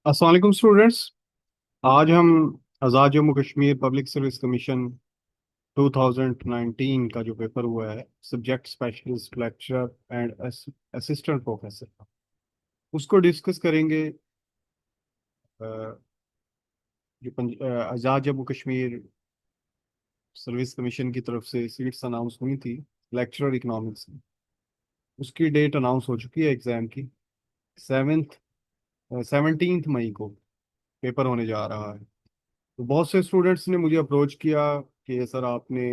अस्सलाम वालेकुम स्टूडेंट्स। आज हम Azad Jammu Kashmir public service commission 2019 का जो पेपर हुआ है, subject specialist lecturer and assistant professor, उसको डिस्कस करेंगे। Uh, Azad Jammu Kashmir service commission की तरफ से सीट्स अनाउंस हुई थी लेक्चरर इकोनॉमिक्स में। उसकी डेट अनाउंस हो चुकी है एग्ज़ाम की। 7 17 मई को पेपर होने जा रहा है। तो बहुत से स्टूडेंट्स ने मुझे अप्रोच किया कि सर आपने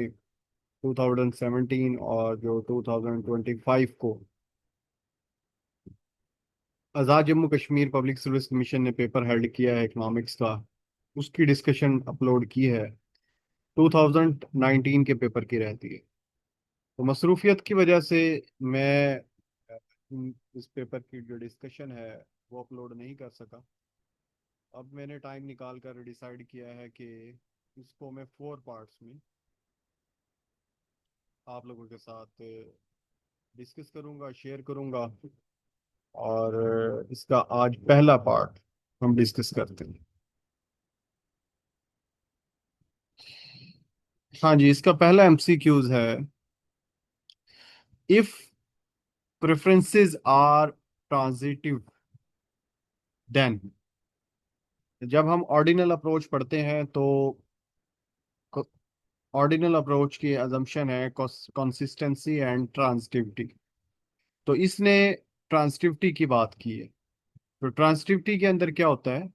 2017 और जो 2025 को Azad Jammu Kashmir public service commission ने पेपर हेल्ड किया है इकोनॉमिक्स का, उसकी डिस्कशन अपलोड की है। 2019 के पेपर की रहती है। तो मसरूफियत की वजह से मैं इस पेपर की जो डिस्कशन है वो अपलोड नहीं कर सका। अब मैंने टाइम निकाल कर डिसाइड किया है कि इसको मैं 4 पार्ट्स में आप लोगों के साथ डिस्कस करूंगा, शेयर करूंगा। और इसका आज पहला पार्ट हम डिस्कस करते हैं। हाँ जी, इसका पहला एमसीक्यूज है। If preferences are transitive then. जब हम ऑर्डिनल अप्रोच पढ़ते हैं तो ऑर्डिनल अप्रोच की अजम्पशन है कंसिस्टेंसी एंड ट्रांजिटिविटी। तो इसने ट्रांजिटिविटी की बात की है। तो ट्रांजिटिविटी के अंदर क्या होता है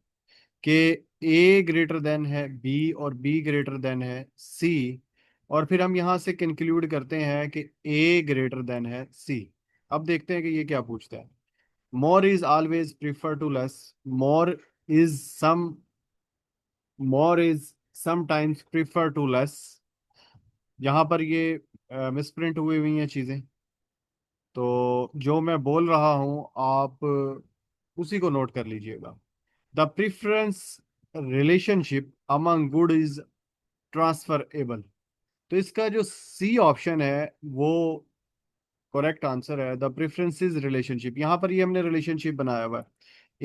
कि ए ग्रेटर देन है बी और बी ग्रेटर देन है सी, और फिर हम यहां से कंक्लूड करते हैं कि ए ग्रेटर देन है सी। अब देखते हैं कि ये क्या पूछता है। More is always prefer to less. More is some more is sometimes prefer to less. यहाँ पर ये मिसप्रिंट हुई हुई हैं चीजें। तो जो मैं बोल रहा हूँ आप उसी को नोट कर लीजिएगा। The preference relationship among good is transferable. तो इसका जो सी ऑप्शन है वो करेक्ट आंसर है। द प्रेफरेंसेस रिलेशनशिप, यहाँ पर ये हमने रिलेशनशिप बनाया हुआ है।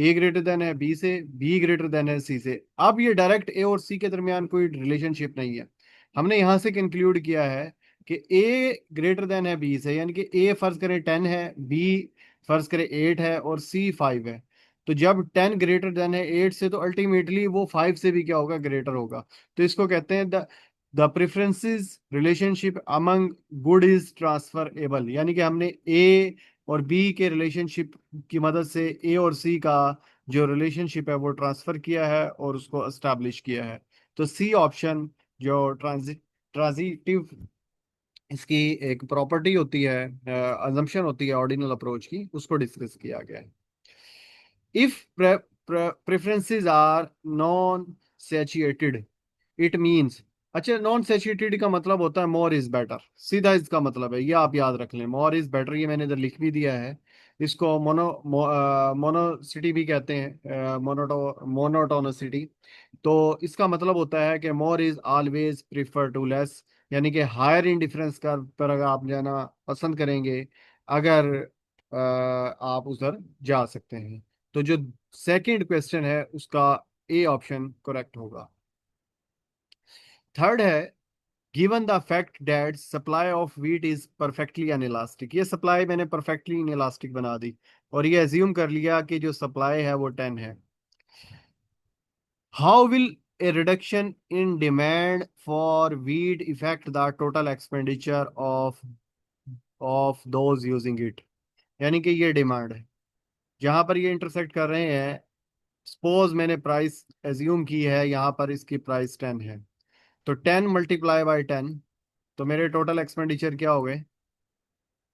ए ग्रेटर देन है बी से, बी ग्रेटर देन है सी से। अब ये डायरेक्ट ए और सी के दरमियान कोई रिलेशनशिप नहीं है। हमने यहाँ से कंक्लूड किया है कि ए ग्रेटर देन है बी से, यानी कि ए फर्ज करें 10 है, बी फर्ज करें 8 है और सी 5 है। तो जब 10 ग्रेटर देन है 8 से, तो अल्टीमेटली वो 5 से भी क्या होगा, ग्रेटर होगा। तो इसको कहते हैं the preferences relationship among good is transferable. यानी कि हमने ए और बी के रिलेशनशिप की मदद से ए और सी का जो रिलेशनशिप है वो ट्रांसफर किया है और उसको एस्टैब्लिश किया है। तो सी ऑप्शन जो ट्रांजिटिव इसकी एक प्रॉपर्टी होती है, अजम्पशन होती है ऑर्डिनल अप्रोच की, उसको डिस्कस किया गया है। If preferences are non saturated it means. अच्छा, नॉन सैचुरेटेड का मतलब होता है मोर इज बेटर, सीधा इसका मतलब है। ये आप याद रख लें, मोर इज बेटर। ये मैंने इधर लिख भी दिया है। इसको मोनोसिटी भी कहते हैं, मोनोटोनसिटी। तो इसका मतलब होता है कि more is always prefer to less, यानी कि हायर इंडिफरेंस का पर अगर आप जाना पसंद करेंगे, अगर आप उधर जा सकते हैं। तो जो सेकंड क्वेश्चन है उसका ए ऑप्शन करेक्ट होगा। थर्ड है, given the fact that supply of wheat is perfectly inelastic. ये सप्लाई मैंने परफेक्टली इनइलास्टिक बना दी और ये एज्यूम कर लिया कि जो सप्लाई है वो 10 है। How will A reduction in demand for wheat effect the total expenditure of those using it. यानी कि ये डिमांड है, जहां पर ये इंटरसेक्ट कर रहे हैं। सपोज मैंने प्राइस एज्यूम की है, यहाँ पर इसकी प्राइस 10 है। तो 10 मल्टीप्लाई बाई 10, तो मेरे टोटल एक्सपेंडिचर क्या हो गए,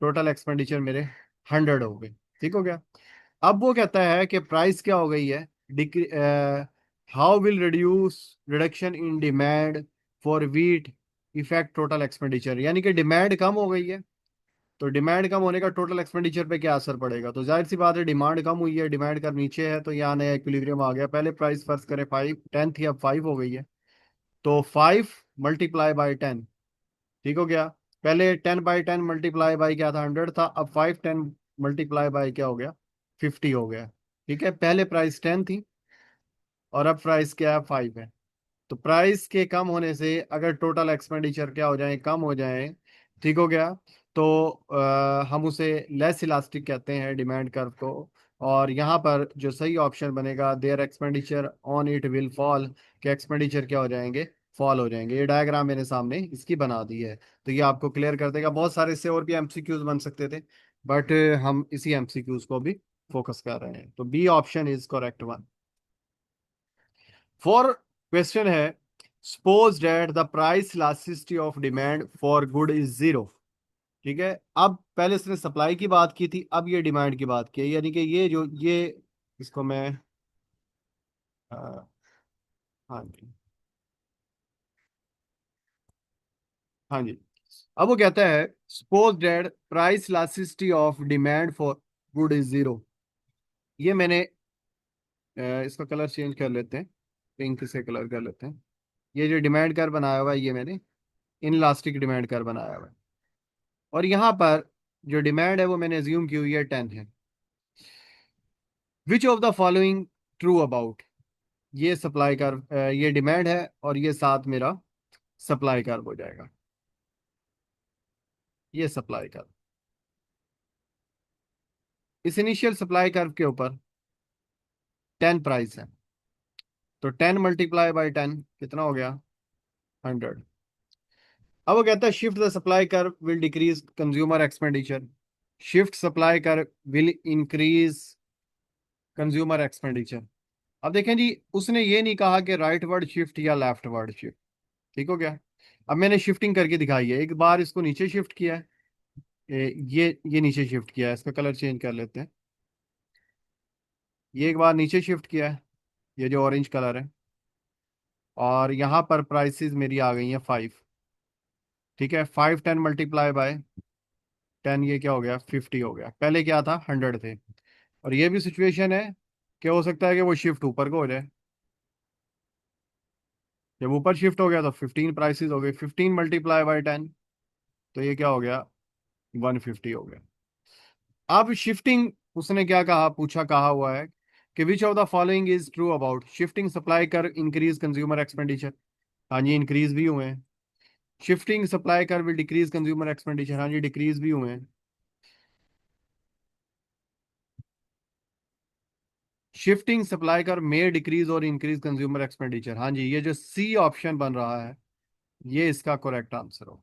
टोटल एक्सपेंडिचर मेरे 100 हो गए। ठीक हो गया। अब वो कहता है कि प्राइस क्या हो गई है, how will reduce reduction in demand for wheat effect total expenditure. यानी कि डिमांड कम हो गई है, तो डिमांड कम होने का टोटल एक्सपेंडिचर पे क्या असर पड़ेगा। तो जाहिर सी बात है, डिमांड कम हुई है, डिमांड का नीचे है, तो यहाँ नया इक्विलिब्रियम आ गया। पहले प्राइस फर्ज करें 5, 10 थी, अब 5 हो गई है। तो 5 मल्टीप्लाई बाई 10, ठीक हो गया। पहले 10 बाई 10 मल्टीप्लाई बाई क्या था, 100 था। अब 5 10 मल्टीप्लाई बाई क्या हो गया, 50 हो गया। ठीक है, पहले प्राइस 10 थी और अब प्राइस क्या है, 5 है। तो प्राइस के कम होने से अगर टोटल एक्सपेंडिचर क्या हो जाए, कम हो जाए, ठीक हो गया, तो हम उसे लेस इलास्टिक कहते हैं डिमांड कर्व को। और यहाँ पर जो सही ऑप्शन बनेगा, there expenditure on it will fall, के एक्सपेंडिचर क्या हो जाएंगे, फॉल हो जाएंगे। ये डायग्राम मैंने सामने इसकी बना दी है, तो ये आपको क्लियर कर देगा। बहुत सारे इससे और भी एमसीक्यूज बन सकते थे, बट हम इसी एमसीक्यूज को भी फोकस कर रहे हैं। तो B option is correct one. Four question है, suppose that the price elasticity of demand for good is zero. ठीक है, अब पहले इसने सप्लाई की बात की थी, अब ये डिमांड की बात की है, यानी कि ये जो ये इसको मैं हाँ जी, हाँ जी। अब वो कहता है, suppose that price elasticity of demand for good is zero. ये मैंने इसका कलर चेंज कर लेते हैं, पिंक से कलर कर लेते हैं। ये जो डिमांड कर बनाया हुआ है, ये मैंने इन इलास्टिक डिमांड कर बनाया हुआ है। और यहाँ पर जो डिमांड है वो मैंने एज्यूम की हुई है 10 है। Which of the following true about, ये सप्लाई कर्व, ये डिमांड है और ये साथ मेरा सप्लाई कर्व हो जाएगा। ये सप्लाई कर्व, इस इनिशियल सप्लाई कर्व के ऊपर 10 प्राइस है, तो 10 मल्टीप्लाई बाई 10 कितना हो गया, 100। अब वो कहता है, shift the supply curve will decrease consumer expenditure, shift supply curve will increase consumer expenditure. अब देखें जी, उसने ये नहीं कहा कि राइट वर्ड शिफ्ट या लेफ्ट वर्ड शिफ्ट, ठीक हो गया। अब मैंने शिफ्टिंग करके दिखाई है, एक बार इसको नीचे शिफ्ट किया है, ये नीचे शिफ्ट किया है, इसका कलर चेंज कर लेते हैं। ये एक बार नीचे शिफ्ट किया है, ये जो ऑरेंज कलर है, और यहाँ पर प्राइसेस मेरी आ गई हैं 5। ठीक है, 5 10 मल्टीप्लाई बाय 10, ये क्या हो गया, 50 हो गया। पहले क्या था, 100 थे। और ये भी सिचुएशन है कि हो सकता है कि वो शिफ्ट ऊपर को हो जाए। जब ऊपर शिफ्ट हो गया तो 15 प्राइसेस हो गई, 15 मल्टीप्लाई बाय 10, तो ये क्या हो गया, 150 हो गया। अब शिफ्टिंग, उसने क्या कहा, पूछा, कहा हुआ है कि विच of the following is true about shifting supply कर इंक्रीज कंज्यूमर एक्सपेंडिचर। हाँ जी, इंक्रीज भी हुए हैं। शिफ्टिंग सप्लाई कर विल डिक्रीज कंज्यूमर एक्सपेंडिचर, हाँ जी, डिक्रीज भी हुए हैं। शिफ्टिंग सप्लाई कर मे डिक्रीज और इंक्रीज कंज्यूमर एक्सपेंडिचर, हाँ जी, ये जो सी ऑप्शन बन रहा है, ये इसका करेक्ट आंसर हो।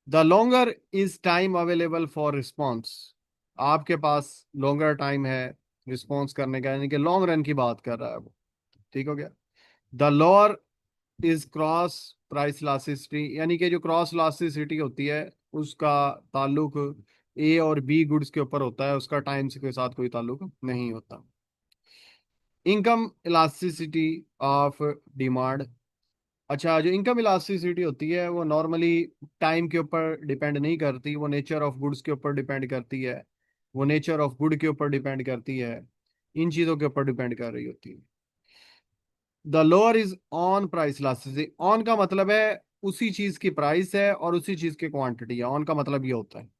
The longer is time available for response, आपके पास लॉन्गर टाइम है रिस्पॉन्स करने का, यानी कि लॉन्ग रन की बात कर रहा है वो, ठीक हो गया। The lower is cross price elasticity, यानी कि जो क्रॉस इलास्टिसिटी होती है उसका ताल्लुक ए और बी गुड्स के ऊपर होता है, उसका टाइम से के साथ कोई ताल्लुक नहीं होता। इनकम इलास्टिसिटी ऑफ डिमांड, अच्छा, जो इनकम इलास्टिसिटी होती है वो नॉर्मली टाइम के ऊपर डिपेंड नहीं करती, वो नेचर ऑफ गुड्स के ऊपर डिपेंड करती है, वो नेचर ऑफ गुड के ऊपर डिपेंड करती है, इन चीज़ों के ऊपर डिपेंड कर रही होती है। The lower is on price elasticity, on का मतलब है उसी चीज की प्राइस है और उसी चीज की क्वांटिटी है, ऑन का मतलब ये होता है।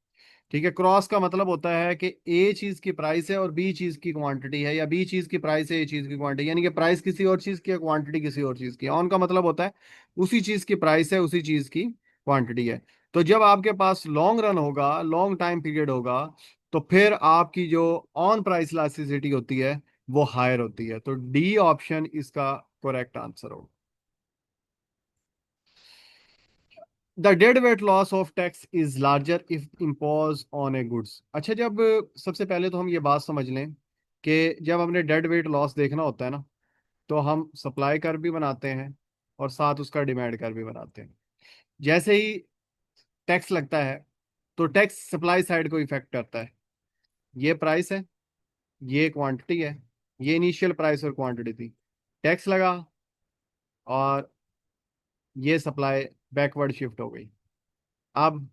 ठीक है, क्रॉस का मतलब होता है कि ए चीज की प्राइस है और बी चीज की क्वांटिटी है, या बी चीज की प्राइस है, ए चीज की क्वांटिटी, यानी कि प्राइस किसी और चीज की है, क्वांटिटी किसी और चीज की है। ऑन का मतलब होता है उसी चीज की प्राइस है, उसी चीज की क्वांटिटी है। तो जब आपके पास लॉन्ग रन होगा, लॉन्ग टाइम पीरियड होगा, तो फिर आपकी जो ऑन प्राइस इलास्टिसिटी होती है वो हायर होती है। तो डी ऑप्शन इसका करेक्ट आंसर होगा। The dead weight loss of tax is larger if impose on a goods. अच्छा, जब सबसे पहले तो हम ये बात समझ लें कि जब हमने डेड वेट लॉस देखना होता है ना, तो हम सप्लाई कर भी बनाते हैं और साथ उसका डिमांड कर भी बनाते हैं। जैसे ही टैक्स लगता है, तो टैक्स सप्लाई साइड को इफेक्ट करता है। ये प्राइस है, ये क्वांटिटी है, ये इनिशियल प्राइस और क्वांटिटी थी, टैक्स लगा और ये सप्लाई बैकवर्ड शिफ्ट हो गई। अब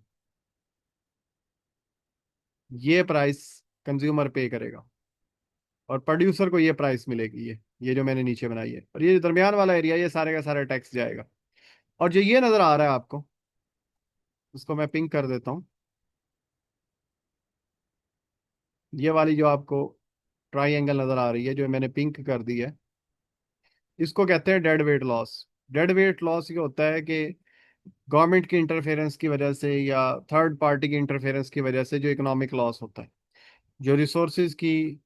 ये प्राइस कंज्यूमर पे करेगा और प्रोड्यूसर को ये प्राइस मिलेगी, ये जो मैंने नीचे बनाई है, और ये जो दरमियान वाला एरिया, ये सारे का सारा टैक्स जाएगा। और जो ये नजर आ रहा है आपको, उसको मैं पिंक कर देता हूँ। ये वाली जो आपको ट्राइंगल नजर आ रही है, जो मैंने पिंक कर दी है, इसको कहते हैं dead weight loss. Dead weight loss ये होता है कि गवर्नमेंट की इंटरफेरेंस की वजह से या थर्ड पार्टी की इंटरफेरेंस की वजह से जो इकोनॉमिक लॉस होता है, जो रिसोर्सेज की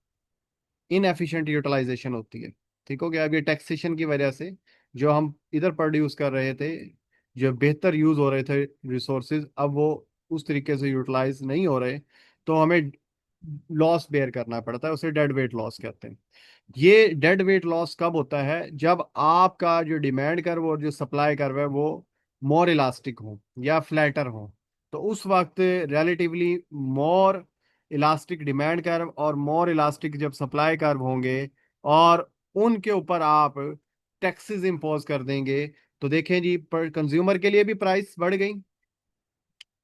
इनएफिशिएंट यूटिलाइजेशन होती है। ठीक हो गया। अब ये टैक्सेशन की वजह से जो हम इधर प्रोड्यूस कर रहे थे, जो बेहतर यूज हो रहे थे रिसोर्सेज, अब वो उस तरीके से यूटिलाइज नहीं हो रहे, तो हमें लॉस बेयर करना पड़ता है। उसे डेड वेट लॉस कहते हैं। ये डेड वेट लॉस कब होता है? जब आपका जो डिमांड कर्व और जो सप्लाई कर्व है वो मोर इलास्टिक हो या फ्लैटर हो। तो उस वक्त रिलेटिवली मोर इलास्टिक डिमांड कर्व और मोर इलास्टिक जब सप्लाई कर्व होंगे, और उनके ऊपर आप टैक्सेस इंपोज कर देंगे, तो देखें जी, पर कंज्यूमर के लिए भी प्राइस बढ़ गई।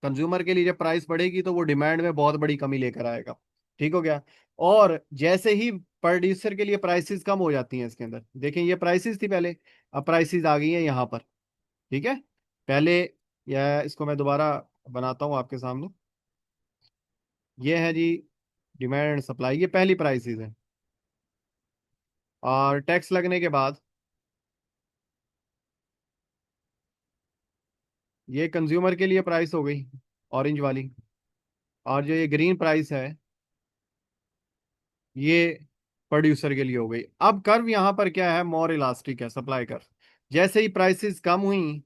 कंज्यूमर के लिए जब प्राइस बढ़ेगी तो वो डिमांड में बहुत बड़ी कमी लेकर आएगा। ठीक हो गया। और जैसे ही प्रोड्यूसर के लिए प्राइसेस कम हो जाती हैं, इसके अंदर देखें ये प्राइसेस थी पहले, अब प्राइसेस आ गई हैं यहाँ पर। ठीक है। पहले, या इसको मैं दोबारा बनाता हूँ आपके सामने। ये है जी डिमांड एंड सप्लाई, ये पहली प्राइसेस है। और टैक्स लगने के बाद ये कंज्यूमर के लिए प्राइस हो गई, ऑरेंज वाली। और जो ये ग्रीन प्राइस है, ये प्रोड्यूसर के लिए हो गई। अब कर्व यहाँ पर क्या है? मोर इलास्टिक है, सप्लाई कर्व। जैसे ही प्राइसेस कम हुई,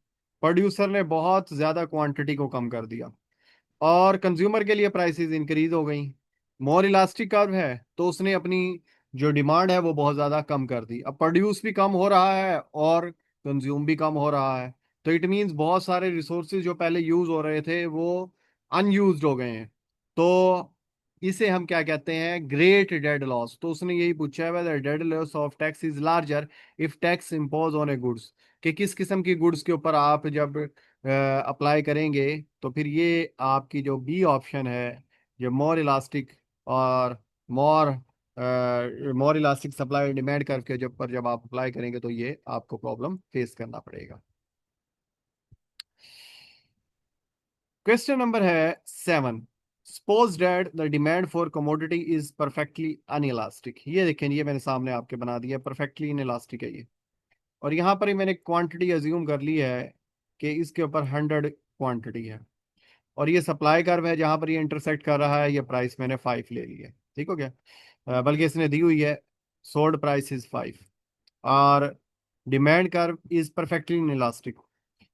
प्रोड्यूसर ने बहुत ज्यादा क्वांटिटी को कम कर दिया, और कंज्यूमर के लिए प्राइसेस इंक्रीज हो गई। मोर इलास्टिक कर्व है, तो उसने अपनी जो डिमांड है वो बहुत ज्यादा कम कर दी। अब प्रोड्यूस भी कम हो रहा है और कंज्यूम भी कम हो रहा है। तो इट मीन्स बहुत सारे रिसोर्सेज जो पहले यूज हो रहे थे वो अनयूज्ड हो गए हैं। तो इसे हम क्या कहते हैं? Great dead loss. तो उसने यही पूछा है, whether dead loss of tax is larger if tax impose on a goods, कि किस किस्म की गुड्स के ऊपर आप जब अप्लाई करेंगे। तो फिर ये आपकी जो बी ऑप्शन है, जो मोर इलास्टिक और मोर मोर इलास्टिक सप्लाई डिमांड करके जब आप अप्लाई करेंगे, तो ये आपको प्रॉब्लम फेस करना पड़ेगा। क्वेश्चन नंबर है 7। Suppose that the demand for commodity is perfectly inelastic. ये देखें, ये मैंने सामने आपके बना दिया, परफेक्टली इनइलास्टिक है ये। और यहाँ पर ही मैंने क्वांटिटी अज्यूम कर ली है कि इसके ऊपर 100 क्वांटिटी है, और ये सप्लाई कर्व है जहां पर ये इंटरसेक्ट कर रहा है, ये प्राइस मैंने 5 ले ली है। ठीक हो गया। बल्कि इसने दी हुई है सोल्ड प्राइस इज 5, और demand curve is perfectly inelastic.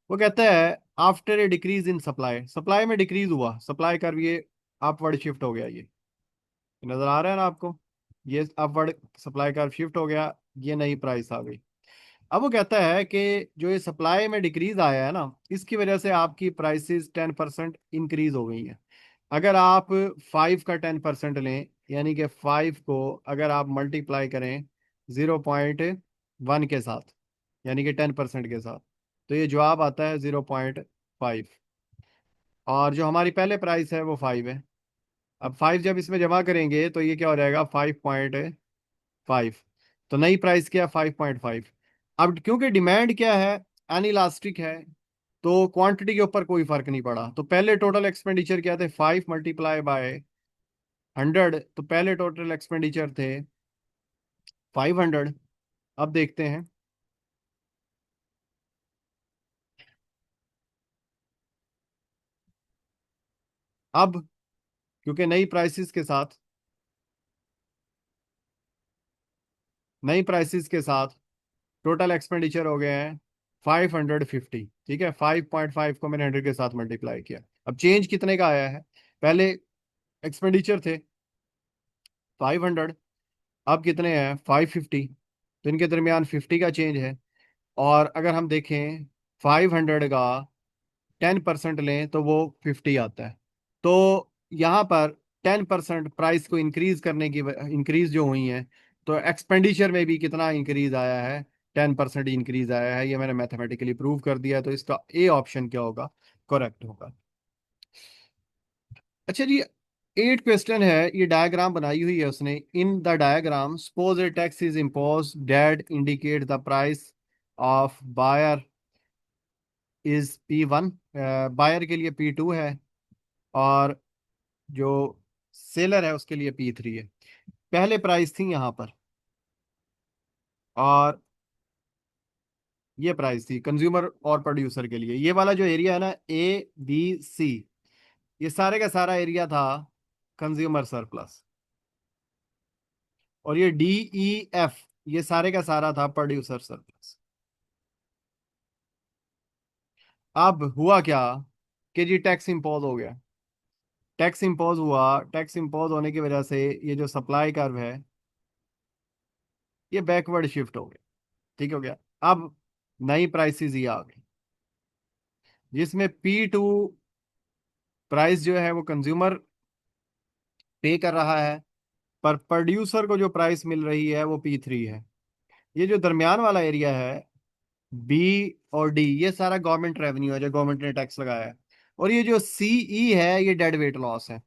वो कहता है after a decrease in supply, supply में डिक्रीज हुआ, सप्लाई कर्व ये अपवर्ड शिफ्ट हो गया। ये नजर आ रहा है ना आपको? ये अपवर्ड सप्लाई कर्व शिफ्ट हो गया, ये नई प्राइस आ गई। अब वो कहता है कि जो ये सप्लाई में डिक्रीज आया है ना, इसकी वजह से आपकी प्राइसेस 10% इंक्रीज हो गई हैं। अगर आप 5 का 10% लें, यानी कि 5 को अगर आप मल्टीप्लाई करें 0.1 के साथ, यानी कि 10% के साथ, तो ये जवाब आता है 0.5। और जो हमारी पहले प्राइस है वो 5 है। अब 5 जब इसमें जमा करेंगे तो ये क्या हो जाएगा? 5.5। तो नई प्राइस क्या? 5.5। अब क्योंकि डिमांड क्या है? अनइलास्टिक है, तो क्वांटिटी के ऊपर कोई फर्क नहीं पड़ा। तो पहले टोटल एक्सपेंडिचर क्या थे? 5 मल्टीप्लाई बाय 100। तो पहले टोटल एक्सपेंडिचर थे 500। अब देखते हैं। अब क्योंकि नई प्राइसेस के साथ टोटल एक्सपेंडिचर हो गए हैं 550। ठीक है, 5.5 को मैंने 100 के साथ मल्टीप्लाई किया। अब चेंज कितने का आया है? पहले एक्सपेंडिचर थे 500, अब कितने हैं? 550। तो इनके दरमियान 50 का चेंज है। और अगर हम देखें 500 का 10% लें तो वो 50 आता है। तो यहाँ पर 10% प्राइस को इंक्रीज करने की इंक्रीज जो हुई है, तो एक्सपेंडिचर में भी कितना इंक्रीज आया है? 10% इंक्रीज आया है। ये मैंने मैथमेटिकली प्रूव कर दिया, तो इसका ए ऑप्शन क्या होगा? करेक्ट होगा। अच्छा जी, 8 क्वेश्चन है, ये डायग्राम बनाई हुई है उसने। In the diagram suppose a tax is impose that indicate the price of buyer is P1, buyer के लिए P2 है, और जो सेलर है उसके लिए P3 है। पहले प्राइस थी यहाँ पर, और ये प्राइस थी कंज्यूमर और प्रोड्यूसर के लिए। ये वाला जो एरिया है ना, ABC, ये सारे का सारा एरिया था कंज्यूमर सरप्लस। और ये DEF, ये सारे का सारा था प्रोड्यूसर सरप्लस। अब हुआ क्या कि जी टैक्स इम्पोज हो गया। टैक्स इम्पोज हुआ, टैक्स इम्पोज होने की वजह से ये जो सप्लाई कर्व है, ये बैकवर्ड शिफ्ट हो गया। ठीक हो गया। अब नई प्राइसेस ये आ गई, जिसमें P2 प्राइस जो है वो कंज्यूमर पे कर रहा है, पर प्रोड्यूसर को जो प्राइस मिल रही है वो P3 है। ये जो दरमियान वाला एरिया है, B और D, ये सारा गवर्नमेंट रेवेन्यू है जो गवर्नमेंट ने टैक्स लगाया है। और ये जो CE है, ये डेड वेट लॉस है।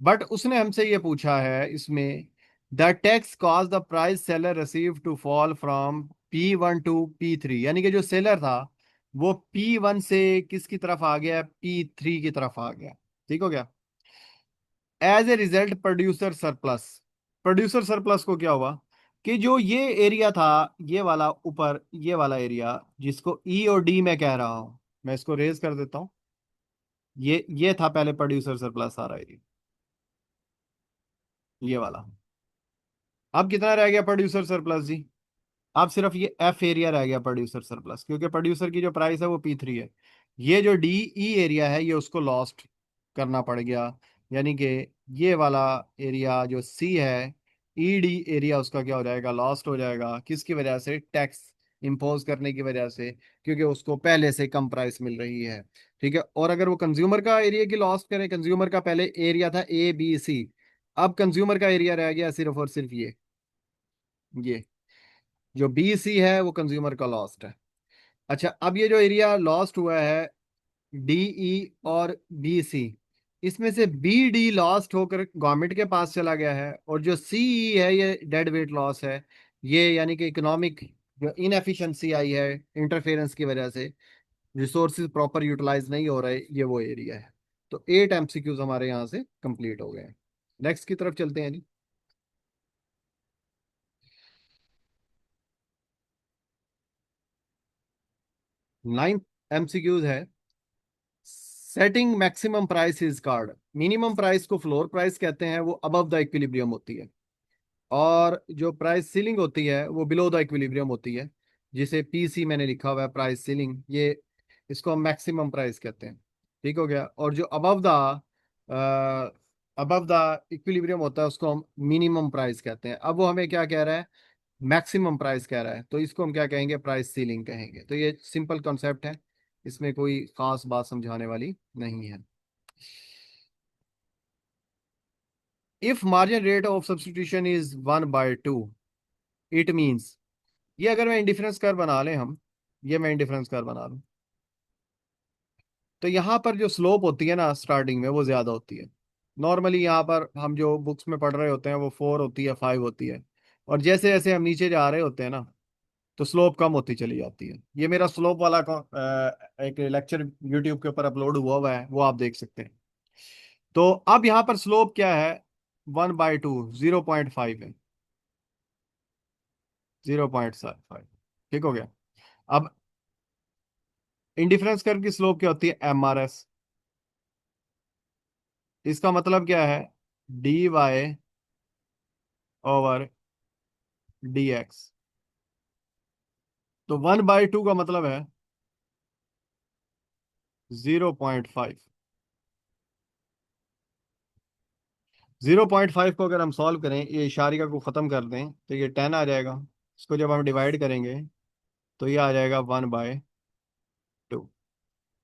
बट उसने हमसे ये पूछा है इसमें, the tax cause the price seller receive to fall from P1 to P3, यानी कि जो सेलर था वो P1 से किसकी तरफ आ गया, P3 की तरफ आ गया। ठीक हो गया। As a result producer surplus, producer surplus को क्या हुआ कि जो ये एरिया था, ये वाला ऊपर, ये वाला एरिया जिसको E और D मैं कह रहा हूं, मैं इसको रेज कर देता हूं। ये था पहले प्रोड्यूसर सरप्लस सारा एरिया, ये वाला। अब कितना रह गया प्रोड्यूसर सरप्लस जी? अब सिर्फ ये F एरिया रह गया प्रोड्यूसर सरप्लस, क्योंकि प्रोड्यूसर की जो प्राइस है वो P3 है। ये जो DE एरिया है ये उसको लॉस्ट करना पड़ गया, यानी कि ये वाला एरिया जो C है, ED एरिया, उसका क्या हो जाएगा, लॉस्ट हो जाएगा। किसकी वजह से? टैक्स इम्पोज करने की वजह से, क्योंकि उसको पहले से कम प्राइस मिल रही है। ठीक है। और अगर वो कंज्यूमर का एरिया की लॉस्ट करें, कंज्यूमर का पहले एरिया था ABC, अब कंज्यूमर का एरिया रह गया सिर्फ और सिर्फ ये जो BC है वो कंज्यूमर का लॉस्ट है। अच्छा, अब ये जो एरिया लॉस्ट हुआ है, DE और BC, इसमें से BD लॉस्ट होकर गवर्नमेंट के पास चला गया है, और जो CE है ये डेड वेट लॉस है। ये यानी कि इकोनॉमिक जो इनएफिशिएंसी आई है इंटरफेरेंस की वजह से, रिसोर्सेज प्रॉपर यूटिलाइज नहीं हो रहे, ये वो एरिया है। तो 8 MCQs हमारे यहाँ से कंप्लीट हो गए हैं। नेक्स्ट की तरफ चलते हैं जी। 9 MCQs है। Setting maximum price is called, minimum price को फ्लोर प्राइस कहते हैं, वो अबव द इक्विलिब्रियम होती है। और जो प्राइस सीलिंग होती है वो बिलो द इक्विलिब्रियम होती है, जिसे PC मैंने लिखा हुआ है प्राइस सीलिंग, ये इसको हम मैक्सिमम प्राइस कहते हैं। ठीक हो गया। और जो अबव द इक्विलिब्रियम होता है उसको हम मिनिमम प्राइस कहते हैं। अब वो हमें क्या कह रहा है, मैक्सिमम प्राइस कह रहा है, तो इसको हम क्या कहेंगे, प्राइस सीलिंग कहेंगे। तो ये सिंपल कॉन्सेप्ट है, इसमें कोई खास बात समझाने वाली नहीं है। If margin rate of substitution is 1/2, it means, ये अगर मैं इंडिफरेंस कर बना लें हम, ये मैं इंडिफरेंस कर बना लूं, तो यहाँ पर जो स्लोप होती है ना स्टार्टिंग में, वो ज्यादा होती है। नॉर्मली यहाँ पर हम जो बुक्स में पढ़ रहे होते हैं वो 4 होती है, 5 होती है। और जैसे जैसे हम नीचे जा रहे होते हैं ना, तो स्लोप कम होती चली जाती है। ये मेरा स्लोप वाला एक लेक्चर यूट्यूब के ऊपर अपलोड हुआ हुआ है, वो आप देख सकते हैं। तो अब यहाँ पर स्लोप क्या है, 1/2, 0.5 है, 0.5। ठीक हो गया। अब इंडिफरेंस कर्व की स्लोप क्या होती है, MRS। इसका मतलब क्या है, DY/DX। तो 1/2 का मतलब है 0.5। 0.5 को अगर हम सॉल्व करें, ये इशारिया को ख़त्म कर दें, तो ये 10 आ जाएगा। इसको जब हम डिवाइड करेंगे तो ये आ जाएगा 1/2।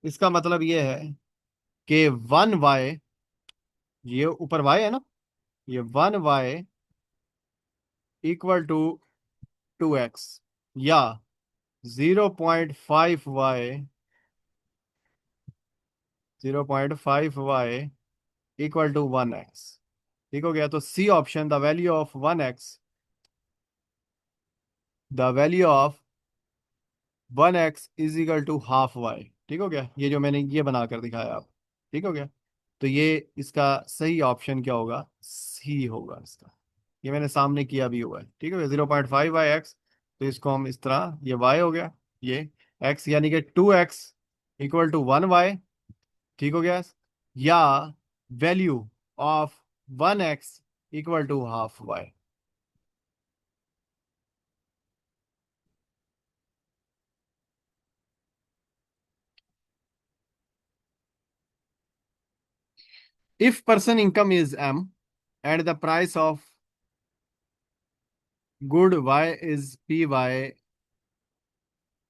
इसका मतलब ये है कि 1Y, ये ऊपर Y है ना, ये 1Y = 2X, या 0.5Y 1X। ठीक हो गया। तो C option, the value of 1X is equal to ½ Y। ठीक हो गया, ये जो मैंने ये बनाकर दिखाया आप। ठीक हो गया। तो ये इसका सही ऑप्शन क्या होगा, सी होगा इसका। ये मैंने सामने किया भी हुआ है, ठीक है। 0.5 बाई एक्स, तो इसको हम इस तरह, ये वाई हो गया, ये एक्स यानी कि 2x इक्वल टू 1 y, ठीक हो गया। या value of 1x equal to half Y. If person income is m and the price of good y is py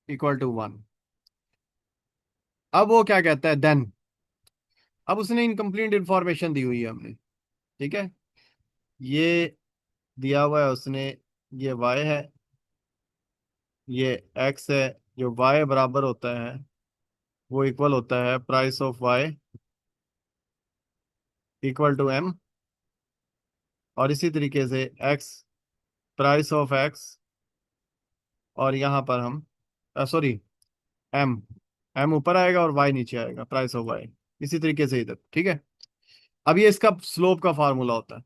equal to 1। अब वो क्या कहता है, देन, अब उसने इनकम्प्लीट इंफॉर्मेशन दी हुई है हमने, ठीक है। ये दिया हुआ है उसने, ये y है, ये x है, जो y बराबर होता है वो इक्वल होता है price of y equal to m, और इसी तरीके से x प्राइस ऑफ x, और यहाँ पर हम सॉरी m, m ऊपर आएगा और y नीचे आएगा, प्राइस ऑफ y। इसी तरीके से इधर, ठीक है। अब ये इसका स्लोप का फार्मूला होता है।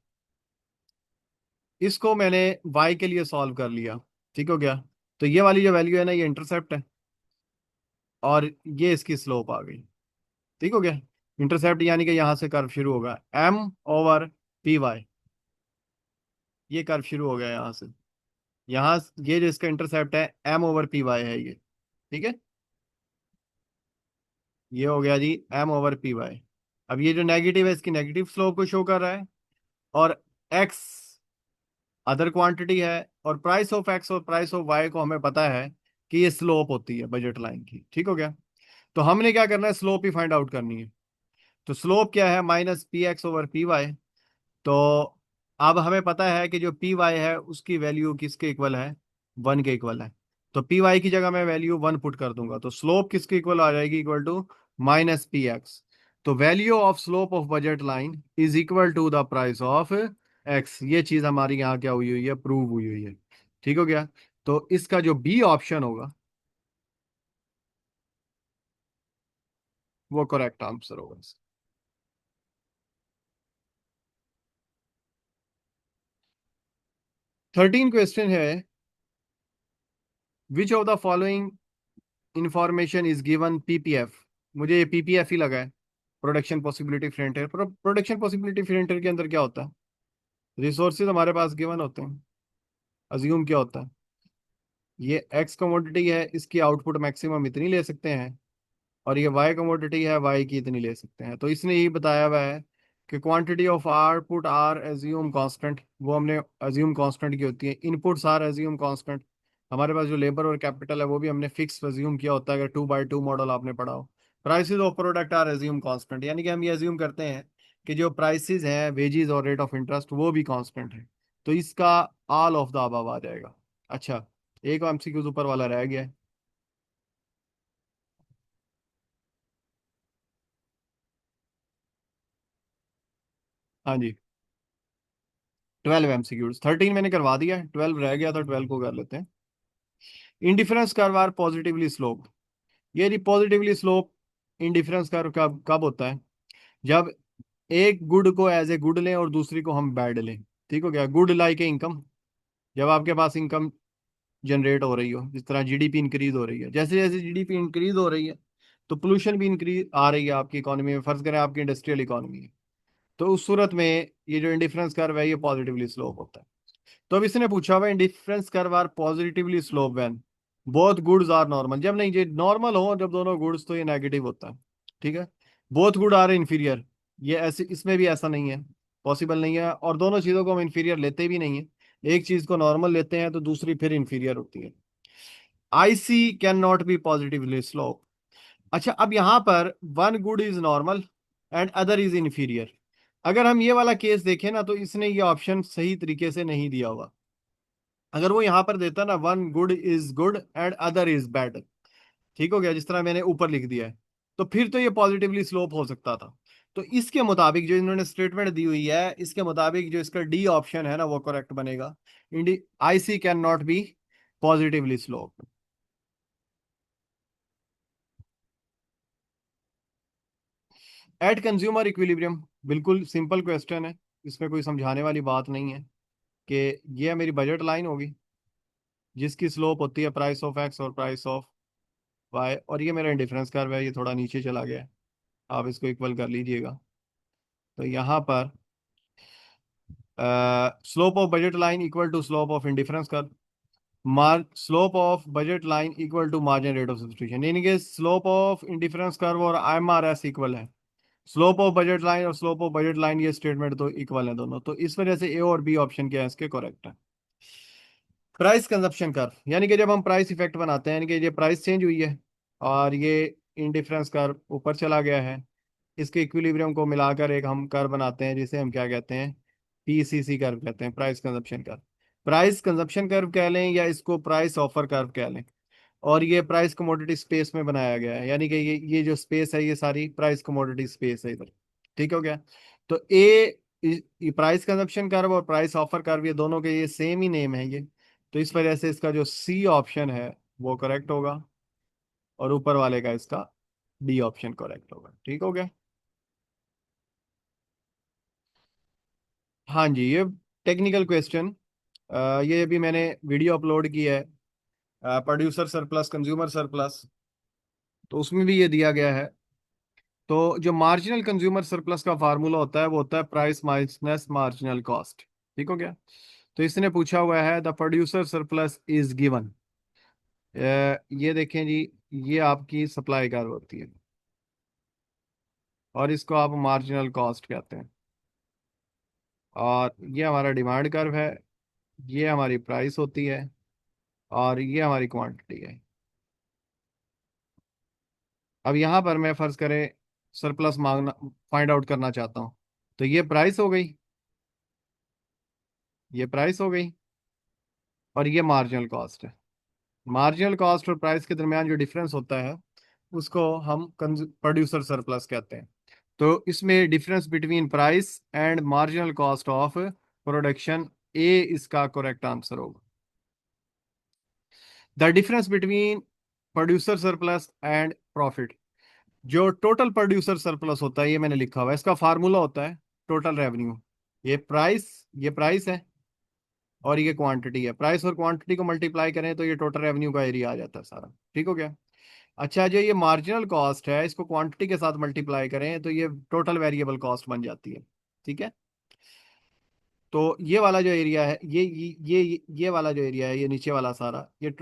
इसको मैंने y के लिए सॉल्व कर लिया, ठीक हो गया। तो ये वाली जो वैल्यू है ना, ये इंटरसेप्ट है, और ये इसकी स्लोप आ गई, ठीक हो गया। इंटरसेप्ट यानी कि यहाँ से कर्व शुरू होगा m/py, ये कर्व शुरू हो गया यहाँ से, यहाँ ये जो इसका इंटरसेप्ट है m/py है ये, ठीक है। ये हो गया जी m/py। अब ये जो नेगेटिव है, इसकी नेगेटिव स्लोप को शो कर रहा है, और x अदर क्वांटिटी है, और प्राइस ऑफ x और प्राइस ऑफ y को हमें पता है कि ये स्लोप होती है बजट लाइन की, ठीक हो गया। तो हमने क्या करना है, स्लोप ही फाइंड आउट करनी है। तो स्लोप क्या है, -px/py। तो अब हमें पता है कि जो पी वाई है उसकी वैल्यू किसके इक्वल है, 1 के इक्वल है। तो पी वाई की जगह मैं वैल्यू 1 पुट कर दूंगा, तो स्लोप किसके इक्वल आ जाएगी, इक्वल टू -px। तो value of slope of budget line is equal to the price of x। ये चीज हमारी यहाँ क्या हुई है, प्रूव हुई है, ठीक हो गया। तो इसका जो बी ऑप्शन होगा वो करेक्ट आंसर होगा। 13 क्वेश्चन है, which of the following information is given PPF. मुझे ये पीपीएफ ही लगा है, production possibility frontier. Production possibility frontier के अंदर क्या होता है, रिसोर्सेज हमारे पास गिवन होते हैं। अज्यूम क्या होता है, ये एक्स कमोडिटी है, इसकी आउटपुट मैक्सिमम इतनी ले सकते हैं, और ये वाई कमोडिटी है, वाई की इतनी ले सकते हैं। तो इसने यही बताया हुआ है कि quantity of output are assume constant, वो हमने एज्यूम कांस्टेंट की होती है। इनपुट्स आर एज्यूम कांस्टेंट, हमारे पास जो लेबर और कैपिटल है वो भी हमने फिक्स एज्यूम किया होता है, अगर 2x2 मॉडल आपने पढ़ा हो। Prices of product are assume constant, यानी कि हम ये एज्यूम करते हैं कि जो प्राइसेस हैं, वेजेस और रेट ऑफ इंटरेस्ट, वो भी कांस्टेंट है। तो इसका ऑल ऑफ द अबव आ जाएगा। अच्छा, एक एमसीक्यूज ऊपर वाला रह गया है। हाँ जी, 12 एमसीक्यूज, 13 मैंने करवा दिया है, 12 रह गया था, 12 को कर लेते हैं। Indifference curve are positively slope. ये पॉजिटिवली स्लोप इंडिफरेंस कर्व कब कब होता है, जब एक गुड को एज ए गुड लें और दूसरी को हम बैड लें, ठीक हो गया। गुड लाइक ए इनकम, जब आपके पास इनकम जनरेट हो रही हो, जिस तरह जीडीपी इंक्रीज हो रही है, जैसे जैसे जीडीपी इंक्रीज हो रही है तो पोल्यूशन भी इंक्रीज आ रही है आपकी इकोनॉमी में। फर्ज करें आपकी इंडस्ट्रियल इकोनॉमी है, तो उस सूरत में ये जो इंडिफरेंस कर्व है ये पॉजिटिवली स्लोप होता है। तो अब इसने पूछा हुआ indifference curve are positively slope when both goods are normal. जब नहीं, ये नॉर्मल हो जब दोनों गुड्स, तो ये नेगेटिव होता है, ठीक है। बोथ गुड आर इंफीरियर, ये ऐसे, इसमें भी ऐसा नहीं है, पॉसिबल नहीं है। और दोनों चीजों को हम इंफीरियर लेते भी नहीं है, एक चीज को नॉर्मल लेते हैं तो दूसरी फिर इंफीरियर होती है। I C can not be positively slope. अच्छा, अब यहां पर one good is normal and other is inferior. अगर हम ये वाला केस देखें ना, तो इसने ये ऑप्शन सही तरीके से नहीं दिया हुआ। अगर वो यहां पर देता ना, one good is good and other is bad, ठीक हो गया, जिस तरह मैंने ऊपर लिख दिया है, तो फिर तो ये पॉजिटिवली स्लोप हो सकता था। तो इसके मुताबिक जो इन्होंने स्टेटमेंट दी हुई है, इसके मुताबिक जो इसका डी ऑप्शन है ना वो करेक्ट बनेगा। इंडी I C can not be positively slope. At consumer equilibrium, बिल्कुल सिंपल क्वेश्चन है, इसमें कोई समझाने वाली बात नहीं है कि ये मेरी बजट लाइन होगी जिसकी स्लोप होती है प्राइस ऑफ एक्स और प्राइस ऑफ वाई, और ये मेरा इंडिफरेंस कर्व है, ये थोड़ा नीचे चला गया है, आप इसको इक्वल कर लीजिएगा। तो यहाँ पर slope of budget line equal to slope of indifference curve, मार slope of budget line equal to margin rate of substitution, यानी कि स्लोप ऑफ इंडिफरेंस कर्व और IMRS इक्वल है। स्लोप ऑफ बजट लाइन और स्लोप ऑफ बजट लाइन, ये statement तो equal है दोनों, तो इस वजह से ए और बी ऑप्शन क्या है इसके करेक्ट है। प्राइस कंजप्शन कर्व, यानी कि जब हम प्राइस इफेक्ट बनाते हैं, यानी कि ये प्राइस चेंज हुई है और ये इंडिफरेंस कर्व ऊपर चला गया है, इसके इक्विलिब्रियम को मिलाकर एक हम कर्व बनाते हैं जिसे हम क्या कहते हैं, PCC कर्व कहते हैं, price consumption curve. Price consumption curve कह लें या इसको प्राइस ऑफर कर्व कह लें, और ये प्राइस कमोडिटी स्पेस में बनाया गया है, यानी कि ये जो स्पेस है ये सारी प्राइस कमोडिटी स्पेस है इधर। ठीक हो गया। तो प्राइस कंजप्शन कर्व और प्राइस ऑफर कर्व, ये दोनों के ये सेम ही नेम है ये, तो इस वजह से इसका जो सी ऑप्शन है वो करेक्ट होगा, और ऊपर वाले का इसका डी ऑप्शन करेक्ट होगा। ठीक हो गया। हाँ जी, ये टेक्निकल क्वेश्चन, ये अभी मैंने वीडियो अपलोड की है, प्रोड्यूसर सरप्लस कंज्यूमर सरप्लस, तो उसमें भी ये दिया गया है। तो जो मार्जिनल कंज्यूमर सरप्लस का फार्मूला होता है वो होता है प्राइस माइनस मार्जिनल कॉस्ट। ठीक हो गया। तो इसने पूछा हुआ है the producer surplus is given, ये देखें जी, ये आपकी सप्लाई कर्व होती है और इसको आप मार्जिनल कॉस्ट कहते हैं, और ये हमारा डिमांड कर्व है, ये हमारी प्राइस होती है, और ये हमारी क्वांटिटी है। अब यहाँ पर मैं फर्ज करें सरप्लस मांगना, फाइंड आउट करना चाहता हूँ, तो ये प्राइस हो गई, ये प्राइस हो गई, और ये मार्जिनल कॉस्ट है। मार्जिनल कॉस्ट और प्राइस के दरमियान जो डिफरेंस होता है उसको हम प्रोड्यूसर सरप्लस कहते हैं। तो इसमें difference between price and marginal cost of production, A इसका करेक्ट आंसर होगा। The difference between producer surplus and profit, जो टोटल प्रोड्यूसर सरप्लस होता है ये मैंने लिखा हुआ है, इसका फार्मूला होता है टोटल रेवेन्यू। ये प्राइस है और ये क्वांटिटी है, प्राइस और क्वांटिटी को मल्टीप्लाई करें तो ये टोटल रेवेन्यू का एरिया आ जाता है सारा। ठीक हो गया। अच्छा, जो ये मार्जिनल कॉस्ट है इसको क्वांटिटी के साथ मल्टीप्लाई करें तो ये टोटल वेरिएबल कॉस्ट बन जाती है। ठीक है। तो ये वाला जो एरिया है, ये वाला जो एरिया है, ये नीचे वाला सारा, ये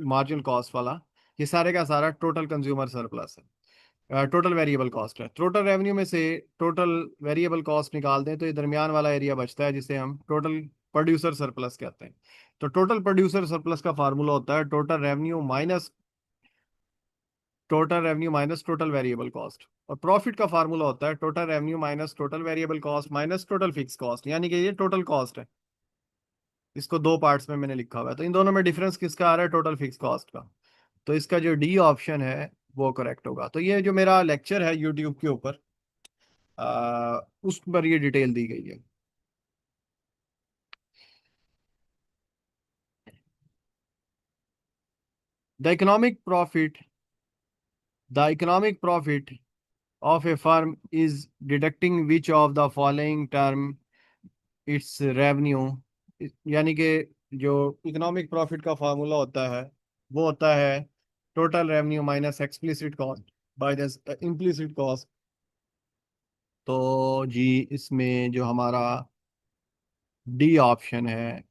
मार्जिनल कॉस्ट वाला, ये सारे का सारा टोटल कंज्यूमर सरप्लस है, टोटल वेरिएबल कॉस्ट है। टोटल रेवेन्यू में से टोटल वेरिएबल कॉस्ट निकाल दें तो ये दरमियान वाला एरिया बचता है जिसे हम टोटल प्रोड्यूसर सरप्लस कहते हैं। तो टोटल प्रोड्यूसर सरप्लस का फार्मूला होता है total revenue minus total variable cost, और प्रॉफिट का फार्मूला होता है total revenue minus total variable cost minus total fix cost, यानी कि ये टोटल कॉस्ट है। इसको दो पार्ट्स में मैंने लिखा हुआ है, तो इन दोनों में डिफरेंस किसका आ रहा है, टोटल फिक्स कॉस्ट का। तो इसका जो डी ऑप्शन है वो करेक्ट होगा। तो ये जो मेरा लेक्चर है यूट्यूब के ऊपर, उस पर ये डिटेल दी गई है। The economic profit the economic profit of A firm is deducting which of the following term it's revenue, यानी कि जो इकोनॉमिक प्रॉफिट का फार्मूला होता है वो होता है total revenue minus explicit cost by the implicit cost. तो जी इसमें जो हमारा डी ऑप्शन है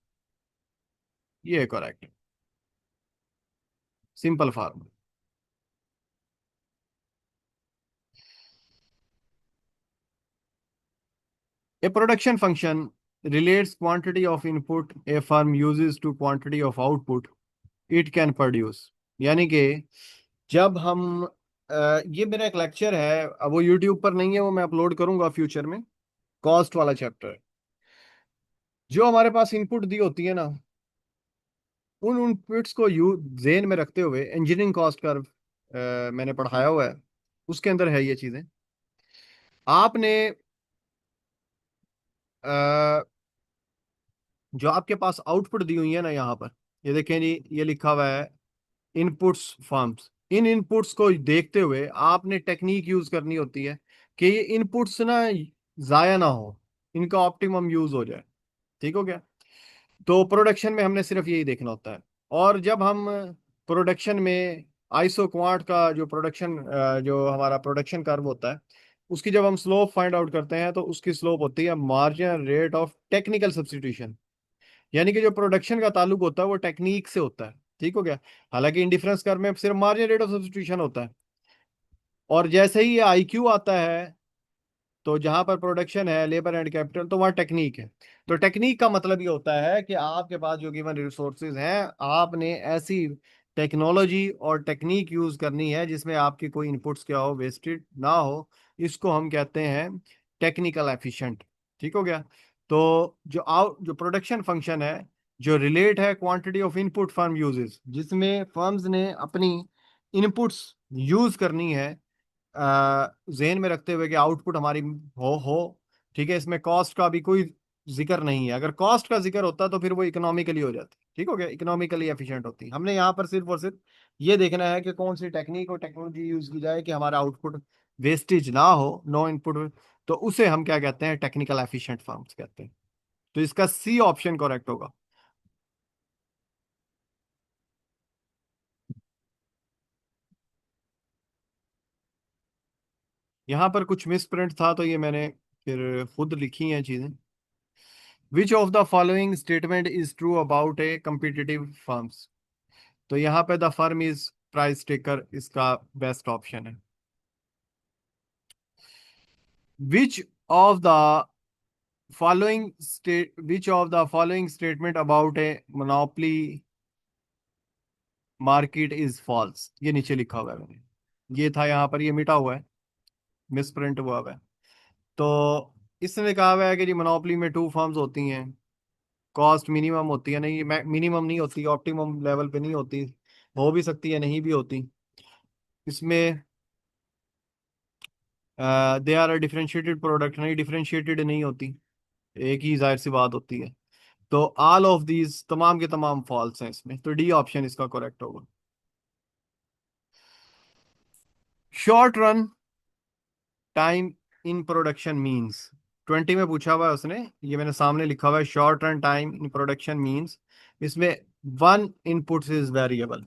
ये correct, simple formula. A production function relates quantity of input a firm uses to quantity of output it can produce, यानी कि जब हम ये मेरा एक लेक्चर है, अब वो यूट्यूब पर नहीं है, वो मैं अपलोड करूंगा फ्यूचर में, कॉस्ट वाला चैप्टर। जो हमारे पास इनपुट दी होती है ना, उन इनपुट्स को यू जेन में रखते हुए इंजीनियरिंग कॉस्ट कर्व मैंने पढ़ाया हुआ है, उसके अंदर है ये चीजें। आपने अ, जो आपके पास आउटपुट दी हुई है ना यहाँ पर, ये देखें जी, ये लिखा हुआ है इनपुट्स फॉर्म्स, इन इनपुट्स को देखते हुए आपने टेक्निक यूज करनी होती है कि ये इनपुट्स ना जाया ना हो, इनका ऑप्टिमम यूज हो जाए। ठीक हो गया। तो प्रोडक्शन में हमने सिर्फ यही देखना होता है। और जब हम प्रोडक्शन में आइसो क्वांट का जो प्रोडक्शन, जो हमारा प्रोडक्शन कर्व होता है, उसकी जब हम स्लोप फाइंड आउट करते हैं तो उसकी स्लोप होती है marginal rate of technical substitution. यानी कि जो प्रोडक्शन का ताल्लुक होता है वो टेक्निक से होता है। ठीक हो गया। हालांकि इंडिफरेंस कर्व में सिर्फ मार्जिनल रेट ऑफ सब्स्टिट्यूशन होता है। और जैसे ही ये आईक्यू आता है, तो जहां पर प्रोडक्शन है, लेबर एंड कैपिटल, तो वहाँ टेक्निक है। तो टेक्निक का मतलब ये होता है कि आपके पास जो गिवन रिसोर्सेज हैं, आपने ऐसी टेक्नोलॉजी और टेक्निक यूज करनी है जिसमें आपकी कोई इनपुट्स क्या हो, वेस्टेड ना हो। इसको हम कहते हैं टेक्निकल एफिशिएंट। ठीक हो गया। तो जो प्रोडक्शन फंक्शन है, जो रिलेट है quantity of input firm uses, जिसमें फर्म्स ने अपनी इनपुट्स यूज करनी है, जहन में रखते हुए कि आउटपुट हमारी हो। ठीक है। इसमें कॉस्ट का भी कोई जिक्र नहीं है। अगर कॉस्ट का जिक्र होता तो फिर वो इकोनॉमिकली हो जाती। ठीक हो गया, इकोनॉमिकली एफिशिएंट होती। हमने यहाँ पर सिर्फ और सिर्फ ये देखना है कि कौन सी टेक्निक और टेक्नोलॉजी यूज की जाए कि हमारा आउटपुट वेस्टेज ना हो, नो इनपुट। तो उसे हम क्या कहते हैं, टेक्निकल एफिशिएंट फर्म्स कहते हैं। तो इसका सी ऑप्शन करेक्ट होगा। यहाँ पर कुछ मिस प्रिंट था तो ये मैंने फिर खुद लिखी हैं चीजें। Which of the following statement is true about a competitive firms. तो यहाँ पे the firm is price taker इसका बेस्ट ऑप्शन है। Which of the which of the following statement about a monopoly market is false. ये नीचे लिखा हुआ है मैंने, ये था यहाँ पर, ये मिटा हुआ है, मिस प्रिंट हुआ हुआ है। तो इसने कहा हुआ है कि जी मोनोपोली में टू फर्म्स होती हैं, कॉस्ट मिनिमम होती है। नहीं, मिनिमम नहीं होती, ऑप्टिमम लेवल पे नहीं होती, हो भी सकती है नहीं भी होती। इसमें दे आर डिफरेंशिएटेड प्रोडक्ट, नहीं डिफरेंशिएटेड नहीं होती, एक ही जाहिर सी बात होती है। तो ऑल ऑफ दीज, तमाम के तमाम फॉल्स हैं इसमें, तो डी ऑप्शन इसका करेक्ट होगा। Short run time in production means, 20 में पूछा हुआ है उसने, ये मैंने सामने लिखा हुआ है, short run time in production means. इसमें वन इनपुट इज वेरिएबल।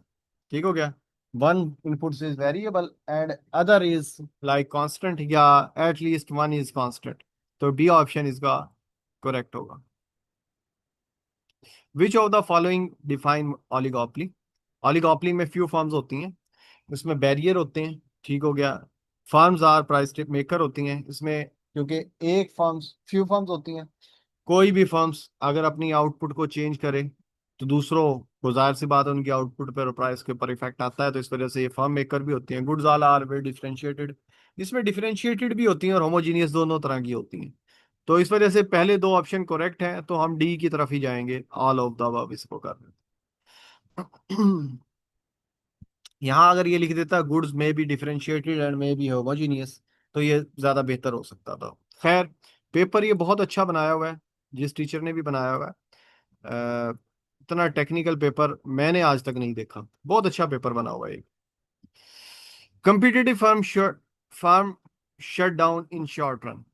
ठीक हो गया। One input is variable and other is like constant, या at least one is constant. तो बी ऑप्शन इसका करेक्ट होगा। Which of the following define oligopoly. Oligopoly में few forms होती हैं, इसमें बैरियर होते हैं। ठीक हो गया। फर्म्स आर प्राइस मेकर होती हैं इसमें, क्योंकि एक फर्म्स, फ्यू फर्म्स होती हैं। कोई भी फर्म्स अगर अपनी आउटपुट को चेंज करे तो दूसरों को जाहिर सी बात है उनकी आउटपुट पर और प्राइस के ऊपर इफेक्ट आता है, तो इस वजह से ये फर्म मेकर भी होती हैं। Goods all are very differentiated, इसमें डिफरेंशिएटेड भी होती हैं और होमोजीनियस दोनों तरह की होती हैं। तो इस वजह से पहले दो ऑप्शन करेक्ट हैं, तो हम डी की तरफ ही जाएंगे, ऑल ऑफ द अबव इसको कर देते। यहाँ अगर ये लिख देता गुड्स में बी डिफरेंशिएटेड एंड में बी होमोजीनियस, तो ये ज्यादा बेहतर हो सकता था। खैर, पेपर ये बहुत अच्छा बनाया हुआ है, जिस टीचर ने भी बनाया हुआ है। इतना टेक्निकल पेपर मैंने आज तक नहीं देखा, बहुत अच्छा पेपर बना हुआ है। Competitive firm shut down in short run.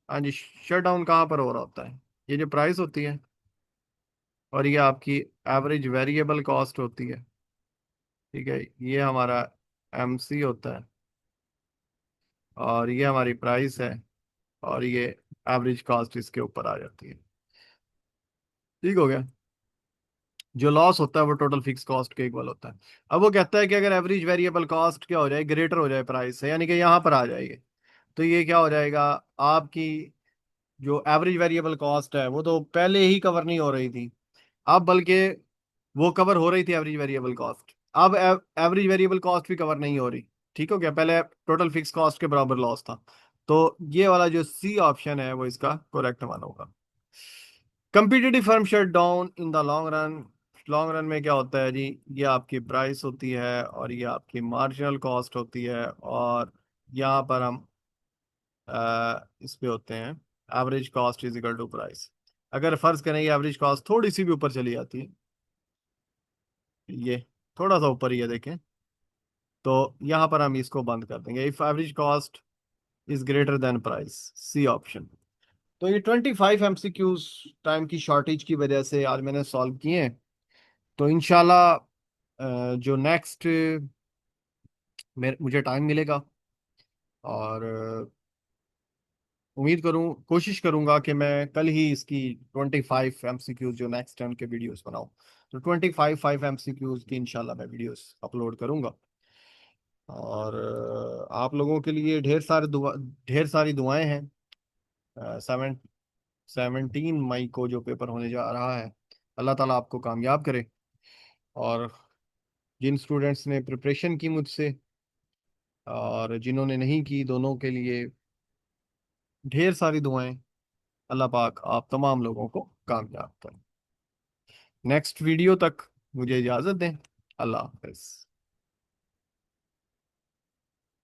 हाँ जी, शट डाउन कहाँ पर हो रहा होता है, ये जो प्राइस होती है और ये आपकी एवरेज वेरिएबल कॉस्ट होती है। ठीक है, ये हमारा एमसी होता है और ये हमारी प्राइस है, और ये एवरेज कॉस्ट इसके ऊपर आ जाती है। ठीक हो गया। जो लॉस होता है वो टोटल फिक्स कॉस्ट के इक्वल होता है। अब वो कहता है कि अगर एवरेज वेरिएबल कॉस्ट क्या हो जाए, ग्रेटर हो जाए प्राइस से, यानी कि यहाँ पर आ जाएगी, तो ये क्या हो जाएगा, आपकी जो एवरेज वेरिएबल कॉस्ट है वो तो पहले ही कवर नहीं हो रही थी, अब बल्कि वो कवर हो रही थी एवरेज वेरिएबल कॉस्ट, अब एवरेज वेरिएबल कॉस्ट भी कवर नहीं हो रही। ठीक हो गया, पहले टोटल फिक्स कॉस्ट के बराबर लॉस था। तो ये वाला जो सी ऑप्शन है वो इसका करेक्ट वन होगा। Competitive firm shut down in the long run. Long run में क्या होता है जी, ये आपकी प्राइस होती है और ये आपकी मार्जिनल कॉस्ट होती है, और यहाँ पर हम इस पे होते हैं average cost is equal to price. अगर फर्ज करें ये एवरेज कॉस्ट थोड़ी सी भी ऊपर चली जाती है, ये थोड़ा सा ऊपर ही है देखें, तो यहाँ पर हम इसको बंद कर देंगे। If average cost is greater than price, C option. तो ये 25 MCQs टाइम की शॉर्टेज की वजह से आज मैंने सॉल्व किए हैं। तो इंशाल्लाह जो नेक्स्ट मुझे टाइम मिलेगा, और उम्मीद करूं, कोशिश करूंगा कि मैं कल ही इसकी 25 MCQs जो नेक्स्ट टर्म के वीडियोस बनाऊं। तो 25 5 MCQs की इंशाल्लाह मैं वीडियोस अपलोड करूंगा। और आप लोगों के लिए ढेर सारी दुआएं हैं। 17 को जो पेपर होने जा रहा है, अल्लाह ताला आपको कामयाब करे। और जिन स्टूडेंट्स ने प्रिपरेशन की मुझसे और जिन्होंने नहीं की, दोनों के लिए ढेर सारी दुआएं। अल्लाह पाक आप तमाम लोगों को कामयाब करें। नेक्स्ट वीडियो तक मुझे इजाज़त दें। अल्लाह हाफ़िज़।